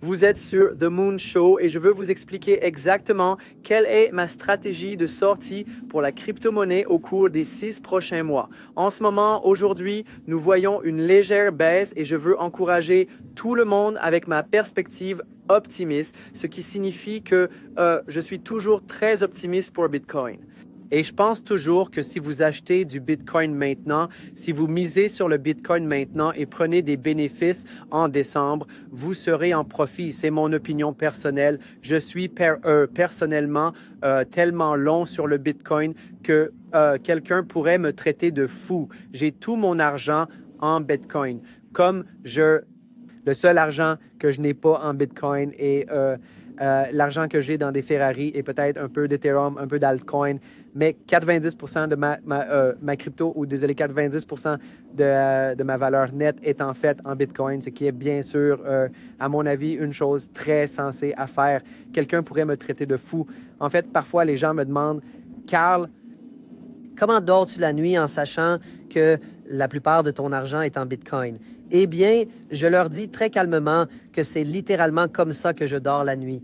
Vous êtes sur The Moon Show et je veux vous expliquer exactement quelle est ma stratégie de sortie pour la crypto-monnaie au cours des 6 prochains mois. En ce moment, aujourd'hui, nous voyons une légère baisse et je veux encourager tout le monde avec ma perspective optimiste, ce qui signifie que je suis toujours très optimiste pour Bitcoin. Et je pense toujours que si vous achetez du Bitcoin maintenant, si vous misez sur le Bitcoin maintenant et prenez des bénéfices en décembre, vous serez en profit. C'est mon opinion personnelle. Je suis personnellement tellement long sur le Bitcoin que quelqu'un pourrait me traiter de fou. J'ai tout mon argent en Bitcoin. Le seul argent que je n'ai pas en Bitcoin est l'argent que j'ai dans des Ferrari et peut-être un peu d'Ethereum, un peu d'altcoin, mais 90% de ma crypto, ou désolé, 90% de ma valeur nette est en fait en Bitcoin, ce qui est bien sûr, à mon avis, une chose très sensée à faire. Quelqu'un pourrait me traiter de fou. En fait, parfois, les gens me demandent, Carl, comment dors-tu la nuit en sachant que la plupart de ton argent est en Bitcoin? Eh bien, je leur dis très calmement que c'est littéralement comme ça que je dors la nuit.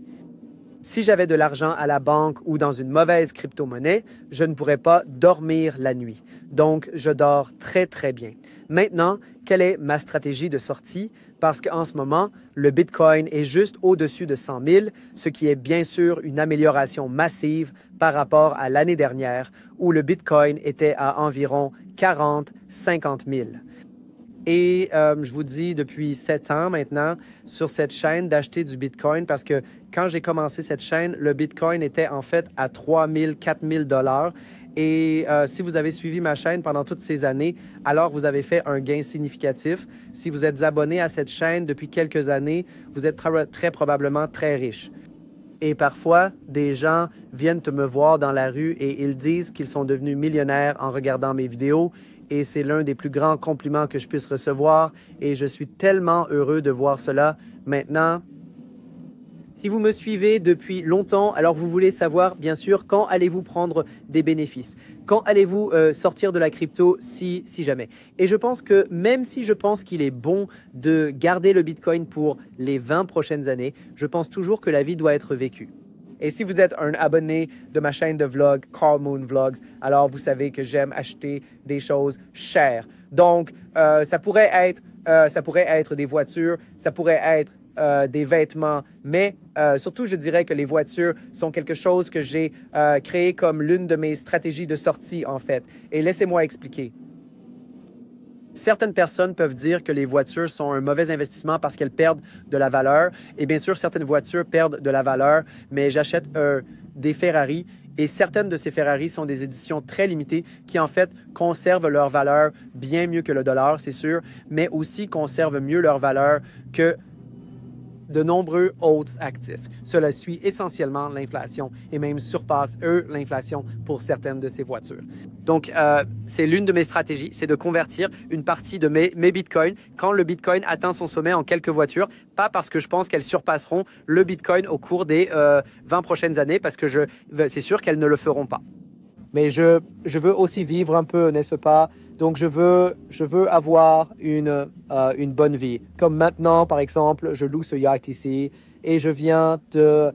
Si j'avais de l'argent à la banque ou dans une mauvaise crypto-monnaie, je ne pourrais pas dormir la nuit. Donc, je dors très, très bien. Maintenant, quelle est ma stratégie de sortie? Parce qu'en ce moment, le Bitcoin est juste au-dessus de 100 000, ce qui est bien sûr une amélioration massive par rapport à l'année dernière, où le Bitcoin était à environ 40-50 000. Et je vous dis depuis 7 ans maintenant sur cette chaîne d'acheter du Bitcoin parce que quand j'ai commencé cette chaîne, le Bitcoin était en fait à 3 000, 4 000 $. Et si vous avez suivi ma chaîne pendant toutes ces années, alors vous avez fait un gain significatif. Si vous êtes abonné à cette chaîne depuis quelques années, vous êtes très probablement très riche. Et parfois, des gens viennent me voir dans la rue et ils disent qu'ils sont devenus millionnaires en regardant mes vidéos. Et c'est l'un des plus grands compliments que je puisse recevoir. Et je suis tellement heureux de voir cela maintenant. Si vous me suivez depuis longtemps, alors vous voulez savoir, bien sûr, quand allez-vous prendre des bénéfices? Quand allez-vous sortir de la crypto si jamais? Et je pense que même si je pense qu'il est bon de garder le Bitcoin pour les 20 prochaines années, je pense toujours que la vie doit être vécue. Et si vous êtes un abonné de ma chaîne de vlog, Carl Moon Vlogs, alors vous savez que j'aime acheter des choses chères. Donc, ça pourrait être des voitures, ça pourrait être des vêtements, mais surtout, je dirais que les voitures sont quelque chose que j'ai créé comme l'une de mes stratégies de sortie, en fait. Et laissez-moi expliquer. Certaines personnes peuvent dire que les voitures sont un mauvais investissement parce qu'elles perdent de la valeur. Et bien sûr, certaines voitures perdent de la valeur, mais j'achète des Ferrari et certaines de ces Ferrari sont des éditions très limitées qui, en fait, conservent leur valeur bien mieux que le dollar, c'est sûr, mais aussi conservent mieux leur valeur que de nombreux autres actifs. Cela suit essentiellement l'inflation et même surpasse, l'inflation pour certaines de ces voitures. Donc, c'est l'une de mes stratégies, c'est de convertir une partie de mes bitcoins quand le bitcoin atteint son sommet en quelques voitures, pas parce que je pense qu'elles surpasseront le bitcoin au cours des 20 prochaines années, parce que c'est sûr qu'elles ne le feront pas. Mais je veux aussi vivre un peu, n'est-ce pas? Donc, je veux avoir une bonne vie. Comme maintenant, par exemple, je loue ce yacht ici et je viens de...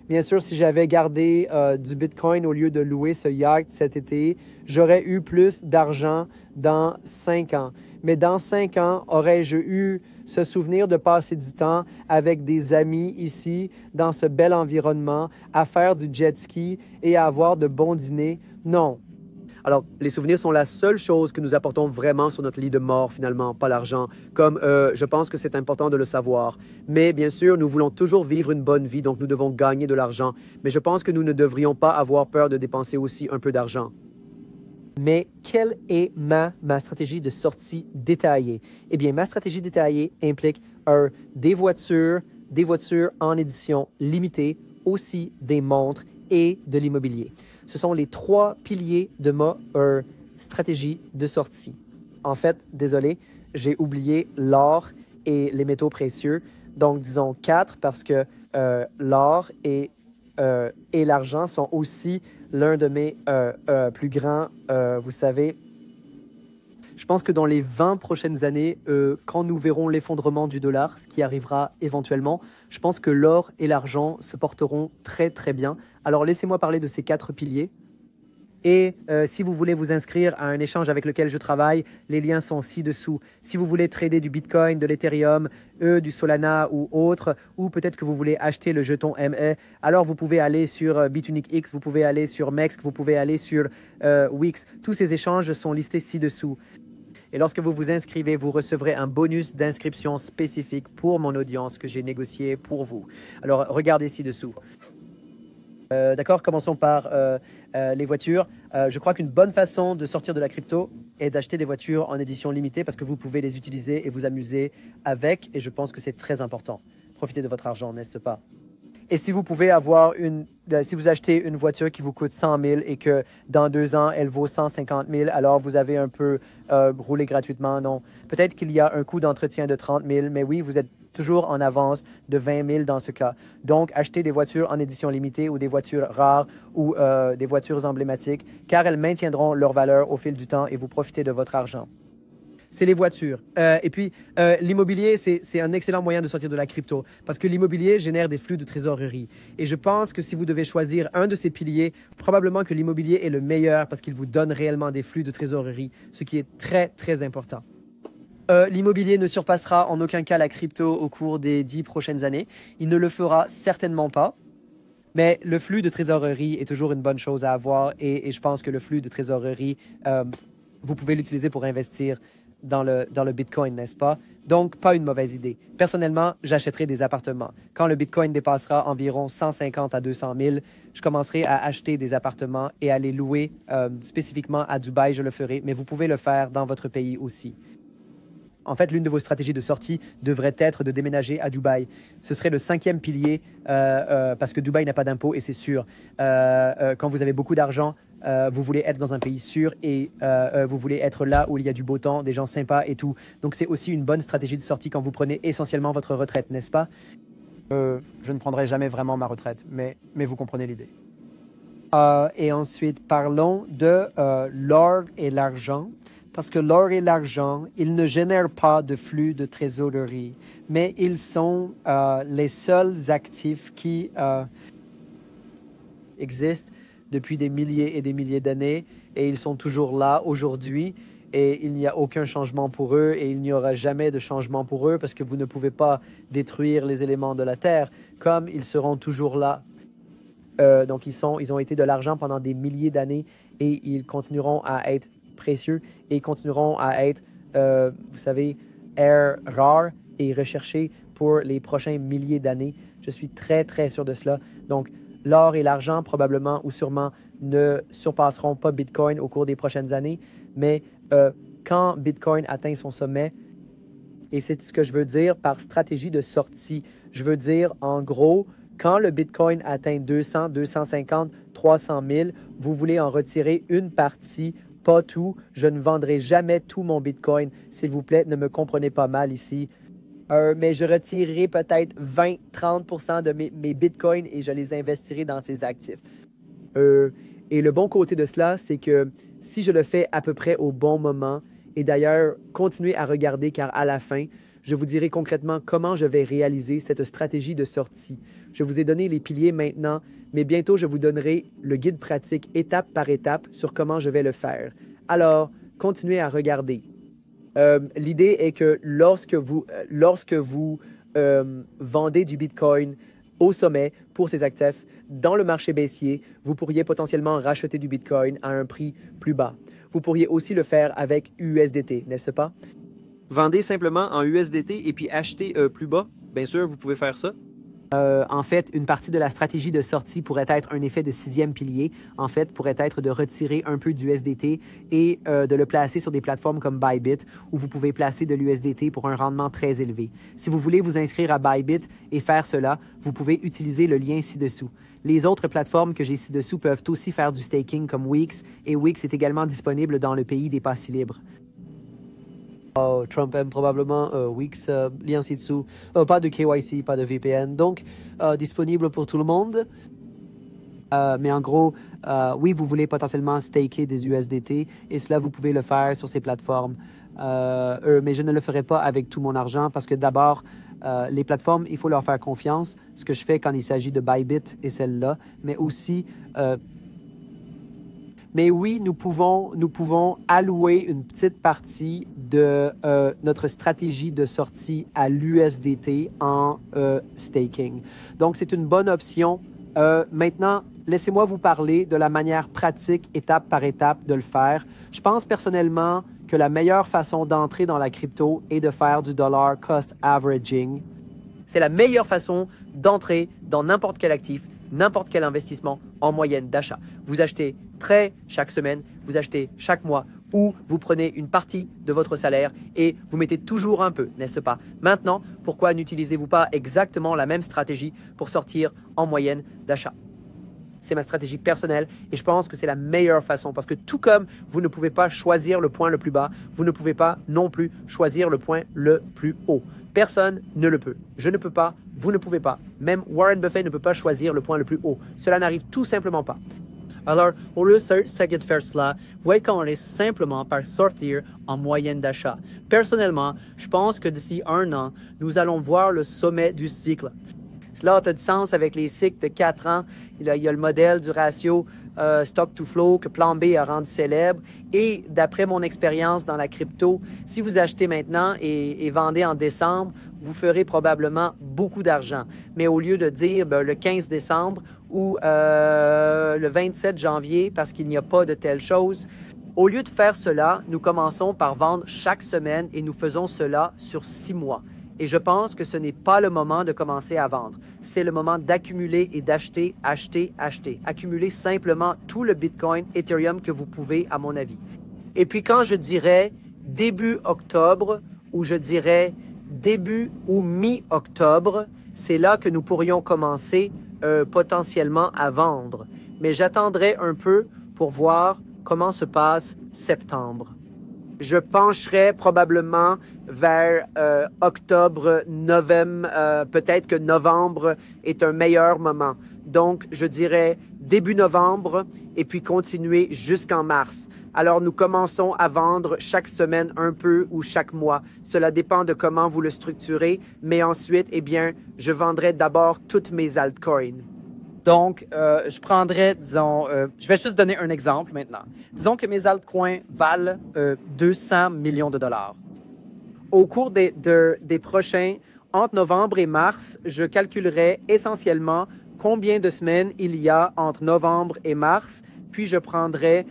Bien sûr, si j'avais gardé du Bitcoin au lieu de louer ce yacht cet été, j'aurais eu plus d'argent dans 5 ans. Mais dans 5 ans, aurais-je eu ce souvenir de passer du temps avec des amis ici, dans ce bel environnement, à faire du jet ski et à avoir de bons dîners? Non. Alors, les souvenirs sont la seule chose que nous apportons vraiment sur notre lit de mort, finalement, pas l'argent. Comme je pense que c'est important de le savoir. Mais bien sûr, nous voulons toujours vivre une bonne vie, donc nous devons gagner de l'argent. Mais je pense que nous ne devrions pas avoir peur de dépenser aussi un peu d'argent. Mais quelle est ma stratégie de sortie détaillée? Eh bien, ma stratégie détaillée implique des voitures en édition limitée, aussi des montres et de l'immobilier. Ce sont les 3 piliers de ma stratégie de sortie. En fait, désolé, j'ai oublié l'or et les métaux précieux. Donc, disons 4 parce que l'or et l'argent sont aussi l'un de mes plus grands, vous savez, Je pense que dans les 20 prochaines années, quand nous verrons l'effondrement du dollar, ce qui arrivera éventuellement, je pense que l'or et l'argent se porteront très très bien. Alors laissez-moi parler de ces 4 piliers. Et si vous voulez vous inscrire à un échange avec lequel je travaille, les liens sont ci-dessous. Si vous voulez trader du Bitcoin, de l'Ethereum, du Solana ou autre, ou peut-être que vous voulez acheter le jeton ME, alors vous pouvez aller sur BitUniqueX, vous pouvez aller sur MEXC, vous pouvez aller sur Wix. Tous ces échanges sont listés ci-dessous. Et lorsque vous vous inscrivez, vous recevrez un bonus d'inscription spécifique pour mon audience que j'ai négocié pour vous. Alors regardez ci-dessous. D'accord, commençons par les voitures. Je crois qu'une bonne façon de sortir de la crypto est d'acheter des voitures en édition limitée parce que vous pouvez les utiliser et vous amuser avec. Et je pense que c'est très important. Profitez de votre argent, n'est-ce pas? Et si vous pouvez avoir si vous achetez une voiture qui vous coûte 100 000 et que dans 2 ans, elle vaut 150 000, alors vous avez un peu roulé gratuitement, non. Peut-être qu'il y a un coût d'entretien de 30 000, mais oui, vous êtes toujours en avance de 20 000 dans ce cas. Donc, achetez des voitures en édition limitée ou des voitures rares ou des voitures emblématiques, car elles maintiendront leur valeur au fil du temps et vous profitez de votre argent. C'est les voitures. Et puis, l'immobilier, c'est un excellent moyen de sortir de la crypto parce que l'immobilier génère des flux de trésorerie. Et je pense que si vous devez choisir un de ces piliers, probablement que l'immobilier est le meilleur parce qu'il vous donne réellement des flux de trésorerie, ce qui est très, très important. L'immobilier ne surpassera en aucun cas la crypto au cours des 10 prochaines années. Il ne le fera certainement pas. Mais le flux de trésorerie est toujours une bonne chose à avoir et je pense que le flux de trésorerie, vous pouvez l'utiliser pour investir dans le Bitcoin, n'est-ce pas? Donc, pas une mauvaise idée. Personnellement, j'achèterai des appartements. Quand le Bitcoin dépassera environ 150 à 200 000, je commencerai à acheter des appartements et à les louer spécifiquement à Dubaï, je le ferai, mais vous pouvez le faire dans votre pays aussi. En fait, l'une de vos stratégies de sortie devrait être de déménager à Dubaï. Ce serait le 5e pilier parce que Dubaï n'a pas d'impôt et c'est sûr. Quand vous avez beaucoup d'argent, vous voulez être dans un pays sûr et vous voulez être là où il y a du beau temps, des gens sympas et tout. Donc, c'est aussi une bonne stratégie de sortie quand vous prenez essentiellement votre retraite, n'est-ce pas? Je ne prendrai jamais vraiment ma retraite, mais vous comprenez l'idée. Et ensuite, parlons de l'or et l'argent. Parce que l'or et l'argent, ils ne génèrent pas de flux de trésorerie, mais ils sont les seuls actifs qui existent depuis des milliers et des milliers d'années et ils sont toujours là aujourd'hui et il n'y a aucun changement pour eux et il n'y aura jamais de changement pour eux parce que vous ne pouvez pas détruire les éléments de la Terre comme ils seront toujours là. Donc ils ont été de l'argent pendant des milliers d'années et ils continueront à être précieux et continueront à être, vous savez, rares et recherchés pour les prochains milliers d'années. Je suis très, très sûr de cela. Donc, l'or et l'argent, probablement ou sûrement, ne surpasseront pas Bitcoin au cours des prochaines années. Mais quand Bitcoin atteint son sommet, et c'est ce que je veux dire par stratégie de sortie, je veux dire, en gros, quand le Bitcoin atteint 200, 250, 300 000, vous voulez en retirer une partie. Pas tout. Je ne vendrai jamais tout mon Bitcoin. S'il vous plaît, ne me comprenez pas mal ici. Mais je retirerai peut-être 20-30% de mes Bitcoins et je les investirai dans ces actifs. Et le bon côté de cela, c'est que si je le fais à peu près au bon moment, et d'ailleurs, continuez à regarder car à la fin, je vous dirai concrètement comment je vais réaliser cette stratégie de sortie. Je vous ai donné les piliers maintenant, mais bientôt je vous donnerai le guide pratique étape par étape sur comment je vais le faire. Alors, continuez à regarder. L'idée est que lorsque vous vendez du Bitcoin au sommet pour ces actifs, dans le marché baissier, vous pourriez potentiellement racheter du Bitcoin à un prix plus bas. Vous pourriez aussi le faire avec USDT, n'est-ce pas? Vendez simplement en USDT et puis achetez plus bas. Bien sûr, vous pouvez faire ça. En fait, une partie de la stratégie de sortie pourrait être un effet de 6e pilier. En fait, pourrait être de retirer un peu d'USDT et de le placer sur des plateformes comme Bybit où vous pouvez placer de l'USDT pour un rendement très élevé. Si vous voulez vous inscrire à Bybit et faire cela, vous pouvez utiliser le lien ci-dessous. Les autres plateformes que j'ai ci-dessous peuvent aussi faire du staking comme Wix et Wix est également disponible dans le pays des passes libres. Oh, Trump aime probablement Wix, lien ci-dessous. Pas de KYC, pas de VPN, donc disponible pour tout le monde. Mais en gros, oui, vous voulez potentiellement staker des USDT et cela, vous pouvez le faire sur ces plateformes. Mais je ne le ferai pas avec tout mon argent parce que d'abord, les plateformes, il faut leur faire confiance, ce que je fais quand il s'agit de Bybit et celle-là, mais aussi... mais oui, nous pouvons allouer une petite partie de notre stratégie de sortie à l'USDT en staking. Donc, c'est une bonne option. Maintenant, laissez-moi vous parler de la manière pratique, étape par étape, de le faire. Je pense personnellement que la meilleure façon d'entrer dans la crypto est de faire du dollar cost averaging. C'est la meilleure façon d'entrer dans n'importe quel actif, n'importe quel investissement en moyenne d'achat. Vous achetez très chaque semaine, vous achetez chaque mois ou vous prenez une partie de votre salaire et vous mettez toujours un peu, n'est-ce pas? Maintenant, pourquoi n'utilisez-vous pas exactement la même stratégie pour sortir en moyenne d'achat? C'est ma stratégie personnelle et je pense que c'est la meilleure façon parce que tout comme vous ne pouvez pas choisir le point le plus bas, vous ne pouvez pas non plus choisir le point le plus haut. Personne ne le peut. Je ne peux pas, vous ne pouvez pas. Même Warren Buffett ne peut pas choisir le point le plus haut. Cela n'arrive tout simplement pas. Alors, au lieu de faire cela, voyez commencer simplement par sortir en moyenne d'achat. Personnellement, je pense que d'ici 1 an, nous allons voir le sommet du cycle. Cela a du sens avec les cycles de 4 ans. Il y a le modèle du ratio stock to flow que Plan B a rendu célèbre. Et d'après mon expérience dans la crypto, si vous achetez maintenant et vendez en décembre, vous ferez probablement beaucoup d'argent. Mais au lieu de dire le 15 décembre ou le 27 janvier, parce qu'il n'y a pas de telle chose, au lieu de faire cela, nous commençons par vendre chaque semaine et nous faisons cela sur 6 mois. Et je pense que ce n'est pas le moment de commencer à vendre. C'est le moment d'accumuler et d'acheter, acheter, acheter. Accumuler simplement tout le Bitcoin, Ethereum que vous pouvez, à mon avis. Et puis quand je dirais début octobre ou je dirais début ou mi-octobre, c'est là que nous pourrions commencer potentiellement à vendre. Mais j'attendrai un peu pour voir comment se passe septembre. Je pencherai probablement vers octobre, novembre. Peut-être que novembre est un meilleur moment. Donc, je dirais début novembre et puis continuer jusqu'en mars. Alors, nous commençons à vendre chaque semaine un peu ou chaque mois. Cela dépend de comment vous le structurez. Mais ensuite, eh bien, je vendrai d'abord toutes mes altcoins. Donc, je prendrais, disons, je vais juste donner un exemple maintenant. Disons que mes altcoins valent 200 millions de dollars. Au cours des prochains, entre novembre et mars, je calculerai essentiellement combien de semaines il y a entre novembre et mars, puis je prendrai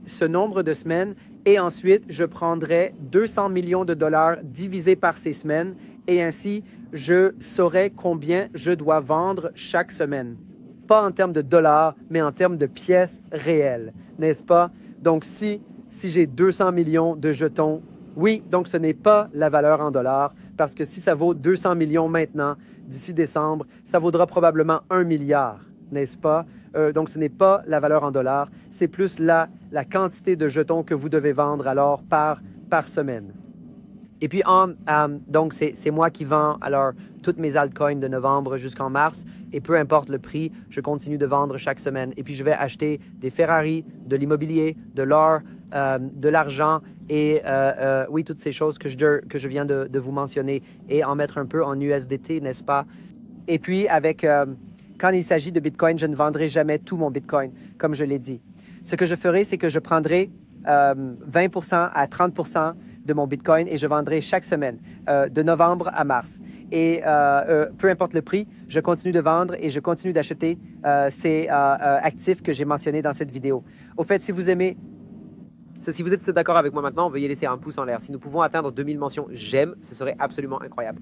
ce nombre de semaines et ensuite je prendrai 200 millions de dollars divisé par ces semaines et ainsi je saurai combien je dois vendre chaque semaine. Pas en termes de dollars, mais en termes de pièces réelles, n'est-ce pas? Donc, si j'ai 200 millions de jetons, oui, donc ce n'est pas la valeur en dollars, parce que si ça vaut 200 millions maintenant, d'ici décembre, ça vaudra probablement 1 milliard, n'est-ce pas? Donc, ce n'est pas la valeur en dollars, c'est plus la quantité de jetons que vous devez vendre alors par semaine. Et puis, donc, c'est moi qui vends alors toutes mes altcoins de novembre jusqu'en mars. Et peu importe le prix, je continue de vendre chaque semaine. Et puis, je vais acheter des Ferrari, de l'immobilier, de l'or, de l'argent et oui, toutes ces choses que je viens de vous mentionner et en mettre un peu en USDT, n'est-ce pas? Et puis, quand il s'agit de Bitcoin, je ne vendrai jamais tout mon Bitcoin, comme je l'ai dit. Ce que je ferai, c'est que je prendrai 20% à 30% de mon Bitcoin et je vendrai chaque semaine, de novembre à mars. Et peu importe le prix, je continue de vendre et je continue d'acheter ces actifs que j'ai mentionnés dans cette vidéo. Au fait, si vous aimez, si vous êtes d'accord avec moi maintenant, veuillez laisser un pouce en l'air. Si nous pouvons atteindre 2000 mentions j'aime, ce serait absolument incroyable.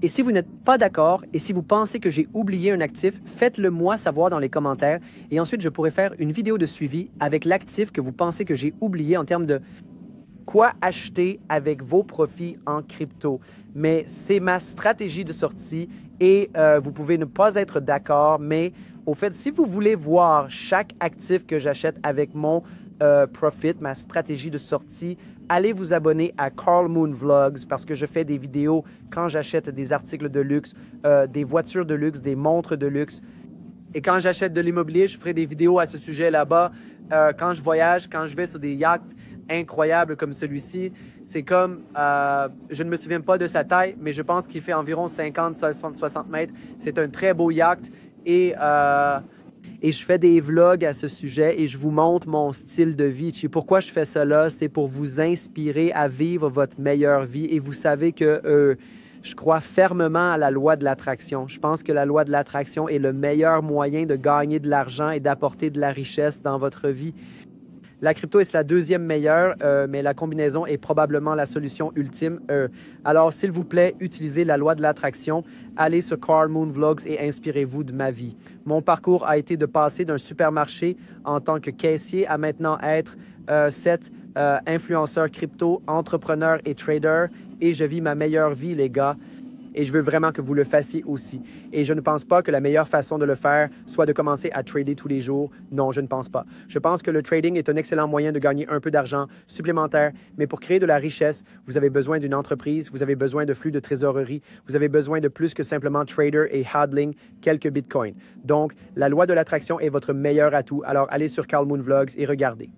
Et si vous n'êtes pas d'accord et si vous pensez que j'ai oublié un actif, faites-le moi savoir dans les commentaires et ensuite je pourrai faire une vidéo de suivi avec l'actif que vous pensez que j'ai oublié en termes de quoi acheter avec vos profits en crypto. Mais c'est ma stratégie de sortie et vous pouvez ne pas être d'accord, mais au fait, si vous voulez voir chaque actif que j'achète avec mon profit, ma stratégie de sortie, allez vous abonner à Carl Moon Vlogs parce que je fais des vidéos quand j'achète des articles de luxe, des voitures de luxe, des montres de luxe. Et quand j'achète de l'immobilier, je ferai des vidéos à ce sujet là-bas. Quand je voyage, quand je vais sur des yachts incroyables comme celui-ci, c'est comme, je ne me souviens pas de sa taille, mais je pense qu'il fait environ 50, 60 mètres. C'est un très beau yacht et je fais des vlogs à ce sujet et je vous montre mon style de vie. Et pourquoi je fais cela? C'est pour vous inspirer à vivre votre meilleure vie. Et vous savez que je crois fermement à la loi de l'attraction. Je pense que la loi de l'attraction est le meilleur moyen de gagner de l'argent et d'apporter de la richesse dans votre vie. La crypto est la deuxième meilleure, mais la combinaison est probablement la solution ultime. Alors, s'il vous plaît, utilisez la loi de l'attraction. Allez sur Karl Moon Vlogs et inspirez-vous de ma vie. Mon parcours a été de passer d'un supermarché en tant que caissier à maintenant être influenceur crypto, entrepreneur et trader. Et je vis ma meilleure vie, les gars. Et je veux vraiment que vous le fassiez aussi. Et je ne pense pas que la meilleure façon de le faire soit de commencer à trader tous les jours. Non, je ne pense pas. Je pense que le trading est un excellent moyen de gagner un peu d'argent supplémentaire, mais pour créer de la richesse, vous avez besoin d'une entreprise, vous avez besoin de flux de trésorerie, vous avez besoin de plus que simplement trader et hodling quelques bitcoins. Donc, la loi de l'attraction est votre meilleur atout. Alors, allez sur Karl Moon Vlogs et regardez.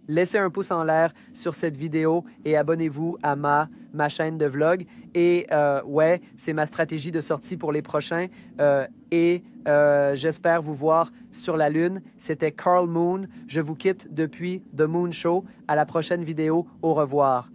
Laissez un pouce en l'air sur cette vidéo et abonnez-vous à ma chaîne de vlog. Et ouais, c'est ma stratégie de sortie pour les prochains. J'espère vous voir sur la Lune. C'était Karl Moon. Je vous quitte depuis The Moon Show. À la prochaine vidéo. Au revoir.